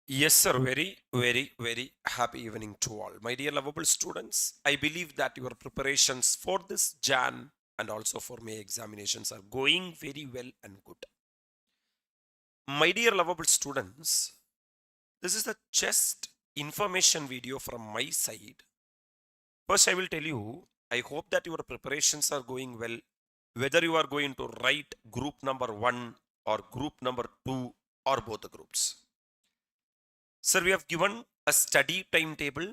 Yes, sir. Very happy evening to all. My dear lovable students, I believe that your preparations for this Jan and also for May examinations are going very well and good. My dear lovable students, this is the just information video from my side. First, I will tell you, I hope that your preparations are going well, whether you are going to write group number 1 or group number 2 or both the groups. Sir, we have given a study timetable.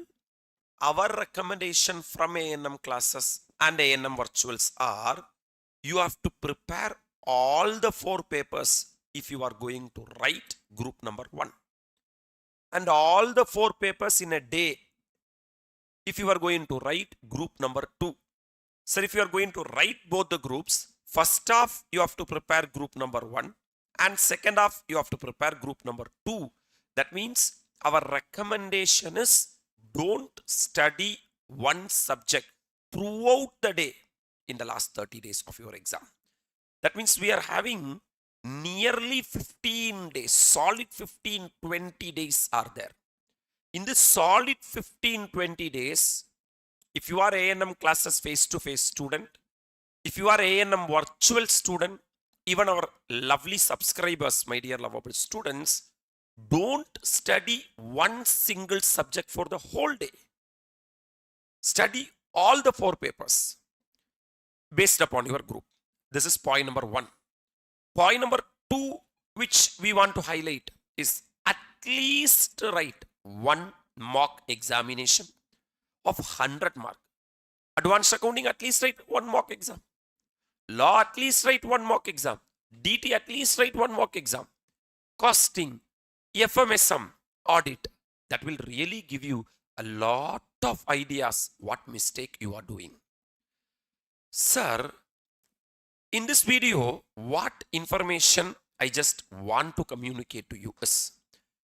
Our recommendation from ANM classes and ANM Virtuals are you have to prepare all the 4 papers if you are going to write group number 1 and all the 4 papers in a day if you are going to write group number 2. Sir, if you are going to write both the groups, first half you have to prepare group number 1 and second half you have to prepare group number 2. That means our recommendation is don't study one subject throughout the day in the last 30 days of your exam. That means we are having nearly 15 days, solid 15-20 days are there. In this solid 15-20 days, if you are ANM classes face-to-face student, if you are ANM virtual student, even our lovely subscribers, my dear lovable students, don't study one single subject for the whole day. Study all the 4 papers based upon your group. This is point number 1. Point number 2, which we want to highlight, is at least write one mock examination of 100 mark. Advanced accounting, at least write one mock exam. Law, at least write one mock exam. DT, at least write one mock exam. Costing, FMSM, audit, that will really give you a lot of ideas what mistake you are doing. Sir, in this video, what information I just want to communicate to you is,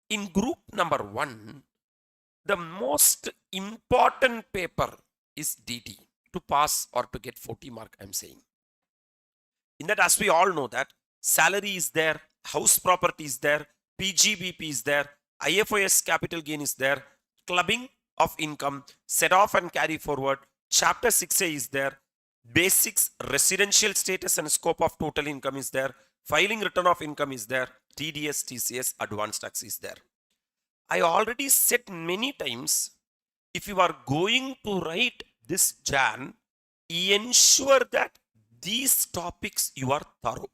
in group number 1, the most important paper is DT to pass or to get 40 mark, I'm saying. In that, as we all know that salary is there, house property is there, PGBP is there, IFOS capital gain is there, clubbing of income, set off and carry forward, chapter 6A is there, basics, residential status and scope of total income is there, filing return of income is there, TDS, TCS, advanced tax is there. I already said many times, if you are going to write this Jan, ensure that these topics you are thorough.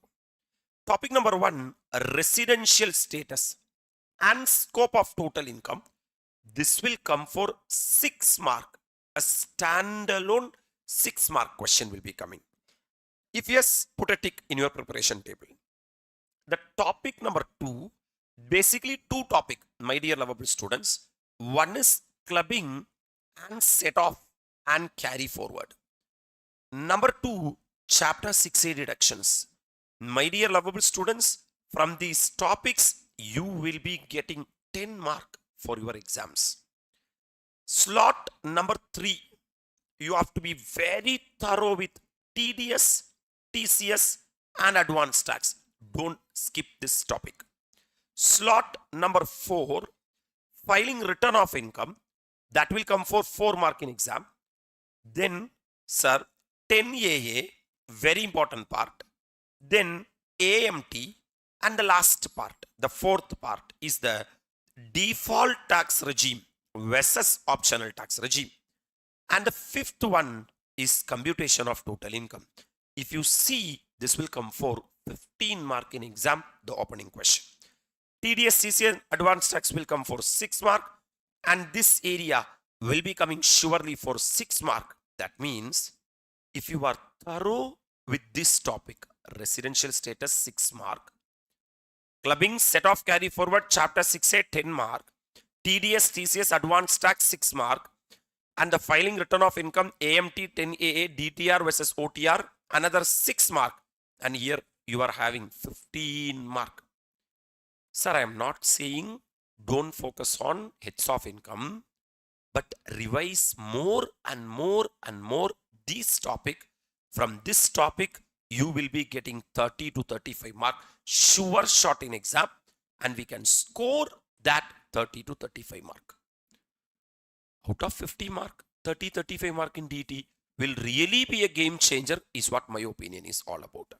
Topic number 1, residential status and scope of total income. This will come for 6 mark. A standalone 6 mark question will be coming. If yes, put a tick in your preparation table. The topic number 2, basically 2 topics, my dear lovable students. One is clubbing and set off and carry forward. Number 2, chapter 6A deductions. My dear lovable students, from these topics, you will be getting 10 mark for your exams. Slot number 3, you have to be very thorough with TDS, TCS and advanced tax. Don't skip this topic. Slot number 4, filing return of income. That will come for 4 mark in exam. Then, sir, 10AA, very important part. Then AMT, and the last part, the 4th part, is the default tax regime versus optional tax regime. And the 5th one is computation of total income. If you see, this will come for 15 mark in exam, the opening question. TDS, CCN, advanced tax will come for 6 mark, and this area will be coming surely for 6 mark. That means if you are thorough with this topic, residential status 6 mark, clubbing, set off, carry forward, chapter 6A 10 mark, TDS, TCS, advanced tax 6 mark, and the filing return of income AMT 10AA, DTR versus OTR another 6 mark, and here you are having 15 mark. Sir, I am not saying don't focus on heads of income, but revise more and more and more this topic. From this topic, you will be getting 30 to 35 mark sure shot in exam, and we can score that 30 to 35 mark. Out of 50 mark, 30, 35 mark in DT will really be a game changer is what my opinion is all about.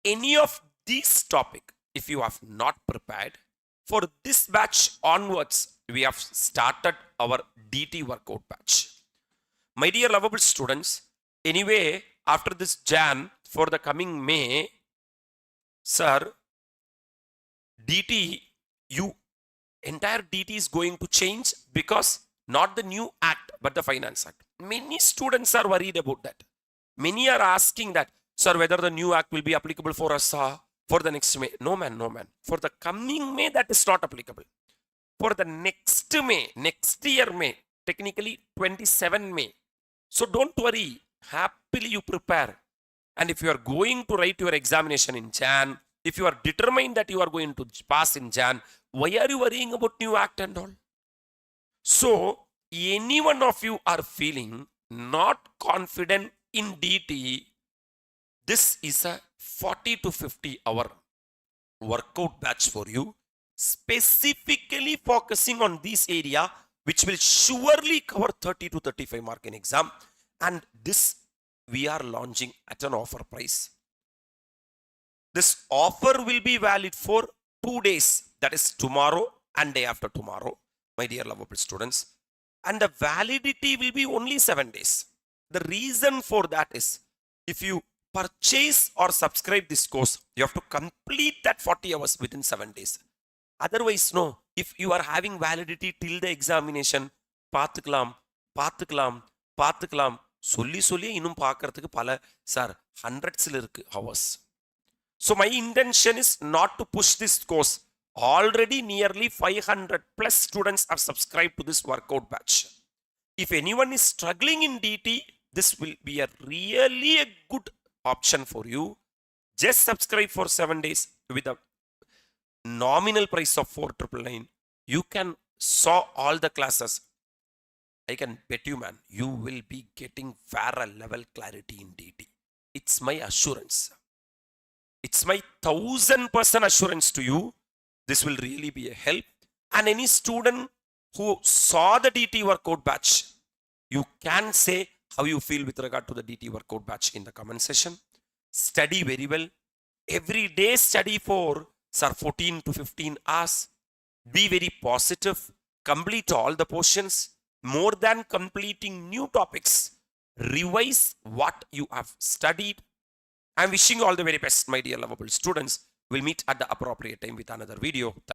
Any of these topic, if you have not prepared, for this batch onwards, we have started our DT workout batch. My dear lovable students, anyway, after this Jan, for the coming May, sir, DT, entire DT is going to change because not the new act, but the finance act. Many students are worried about that. Many are asking that, sir, whether the new act will be applicable for us for the next May. No man, no man. For the coming May, that is not applicable. For the next May, next year May, technically 27 May. So don't worry. Happily you prepare. And if you are going to write your examination in Jan, if you are determined that you are going to pass in Jan, why are you worrying about new act and all? So, any one of you are feeling not confident in DT, this is a 40 to 50 hour workout batch for you, specifically focusing on this area, which will surely cover 30 to 35 mark in exam. And this we are launching at an offer price. This offer will be valid for 2 days, that is tomorrow and day after tomorrow, my dear lovable students. And the validity will be only 7 days. The reason for that is, if you purchase or subscribe this course, you have to complete that 40 hours within 7 days. Otherwise, no. If you are having validity till the examination, பார்த்துக்கலாம் சொல்லி இன்னும் பார்க்கறதுக்கு பல sir ஹண்ட்ரட்ஸில் இருக்கு hours. So my intention is not to push this course. Already nearly 500 plus students have subscribed to this workout batch. If anyone is struggling in DT, this will be a really a good option for you. Just subscribe for 7 days with a nominal price of 4,999. You can saw all the classes. I can bet you, man, you will be getting fairer level clarity in DT. It's my assurance. It's my 1000% assurance to you. This will really be a help. And any student who saw the DT workout batch, you can say how you feel with regard to the DT workout batch in the comment section. Study very well. Every day study for 14 to 15 hours. Be very positive. Complete all the portions. More than completing new topics, revise what you have studied. I'm wishing you all the very best, my dear lovable students. We'll meet at the appropriate time with another video.